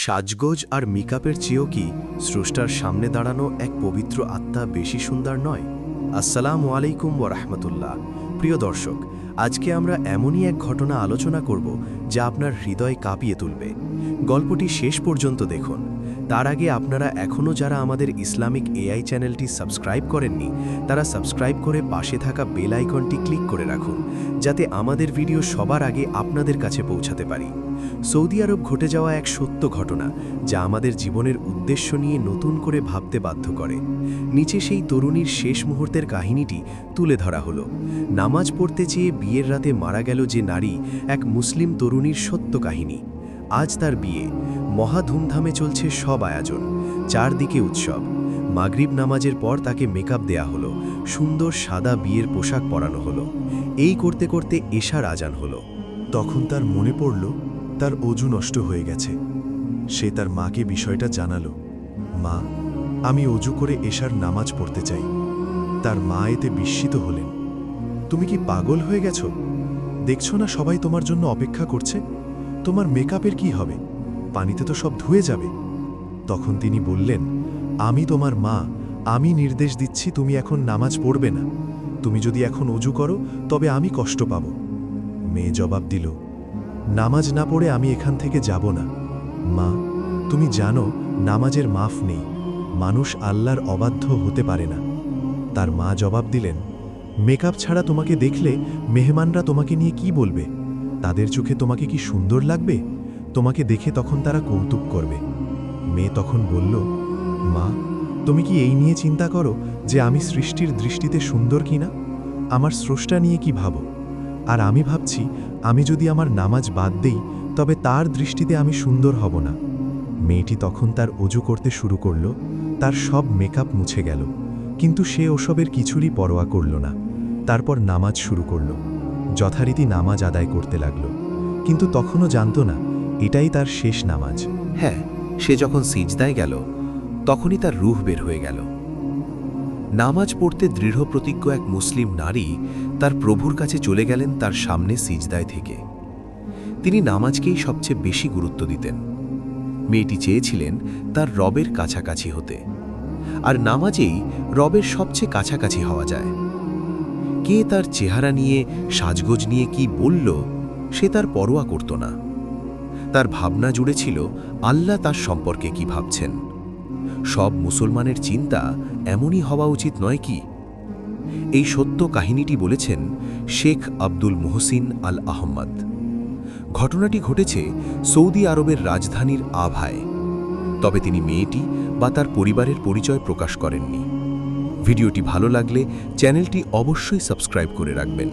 সাজগোজ আর মেকআপের চেয়েও কি স্রষ্টার সামনে দাঁড়ানো এক পবিত্র আত্মা বেশি সুন্দর নয়? আসসালামু আলাইকুম ওয়া রাহমাতুল্লাহ। প্রিয় দর্শক, আজকে আমরা এমনই এক ঘটনা আলোচনা করব যা আপনার হৃদয় কাঁপিয়ে তুলবে। গল্পটি শেষ পর্যন্ত দেখুন। তার আগে আপনারা এখনও যারা আমাদের ইসলামিক এআই চ্যানেলটি সাবস্ক্রাইব করেননি, তারা সাবস্ক্রাইব করে পাশে থাকা বেল আইকনটি ক্লিক করে রাখুন, যাতে আমাদের ভিডিও সবার আগে আপনাদের কাছে পৌঁছাতে পারি। সৌদি আরব ঘটে যাওয়া এক সত্য ঘটনা যা আমাদের জীবনের উদ্দেশ্য নিয়ে নতুন করে ভাবতে বাধ্য করে। নিচে সেই তরুণীর শেষ মুহূর্তের কাহিনীটি তুলে ধরা হলো। নামাজ পড়তে চেয়ে বিয়ের রাতে মারা গেল যে নারী, এক মুসলিম তরুণীর সত্য কাহিনী। আজ তার বিয়ে, মহা ধুমধামে চলছে সব আয়োজন, চারদিকে উৎসব। মাগরিব নামাজের পর তাকে মেকআপ দেয়া হলো, সুন্দর সাদা বিয়ের পোশাক পরানো হলো। এই করতে করতে এশার আজান হলো। তখন তার মনে পড়ল তার অজু নষ্ট হয়ে গেছে। সে তার মাকে বিষয়টা জানালো, মা, আমি অজু করে এশার নামাজ পড়তে চাই। তার মা এতে বিস্মিত হলেন। তুমি কি পাগল হয়ে গেছো? দেখছো না সবাই তোমার জন্য অপেক্ষা করছে? তোমার মেকআপের কি হবে? পানিতে তো সব ধুয়ে যাবে। তখন তিনি বললেন, আমি তোমার মা, আমি নির্দেশ দিচ্ছি তুমি এখন নামাজ পড়বে না। তুমি যদি এখন অজু করো তবে আমি কষ্ট পাব। মেয়ে জবাব দিল, নামাজ না পড়ে আমি এখান থেকে যাব না। মা, তুমি জানো নামাজের মাফ নেই, মানুষ আল্লাহর অবাধ্য হতে পারে না। তার মা জবাব দিলেন, মেকআপ ছাড়া তোমাকে দেখলে মেহমানরা তোমাকে নিয়ে কি বলবে? তাদের চোখে তোমাকে কি সুন্দর লাগবে? তোমাকে দেখে তখন তারা কৌতুক করবে। মেয়ে তখন বলল, মা, তুমি কি এই নিয়ে চিন্তা করো যে আমি সৃষ্টির দৃষ্টিতে সুন্দর কিনা? আমার স্রষ্টা নিয়ে কি ভাবো? আর আমি ভাবছি, আমি যদি আমার নামাজ বাদ দেই তবে তার দৃষ্টিতে আমি সুন্দর হব না। মেয়েটি তখন তার অজু করতে শুরু করল। তার সব মেকআপ মুছে গেল, কিন্তু সে ওসবের কিছুরই পরোয়া করল না। তারপর নামাজ শুরু করল, যথারীতি নামাজ আদায় করতে লাগল। কিন্তু তখনও জানত না এটাই তার শেষ নামাজ। হ্যাঁ, সে যখন সিজদায় গেল তখনই তার রূহ বের হয়ে গেল। নামাজ পড়তে দৃঢ় প্রতিজ্ঞ এক মুসলিম নারী তার প্রভুর কাছে চলে গেলেন তার সামনে সিজদায় থেকে। তিনি নামাজকেই সবচেয়ে বেশি গুরুত্ব দিতেন। মেয়েটি চেয়েছিলেন তার রবের কাছাকাছি হতে, আর নামাজেই রবের সবচেয়ে কাছাকাছি হওয়া যায়। কে তার চেহারা নিয়ে, সাজগোজ নিয়ে কি বলল, সে তার পরোয়া করত না। তার ভাবনা জুড়ে ছিল আল্লাহ তার সম্পর্কে কি ভাবছেন। সব মুসলমানের চিন্তা এমনই হওয়া উচিত নয় কি? এই সত্য কাহিনীটি বলেছেন শেখ আব্দুল মুহসিন আল আহমদ। ঘটনাটি ঘটেছে সৌদি আরবের রাজধানীর আভায়। তবে তিনি মেয়েটি বা তার পরিবারের পরিচয় প্রকাশ করেননি। ভিডিওটি ভালো লাগলে চ্যানেলটি অবশ্যই সাবস্ক্রাইব করে রাখবেন।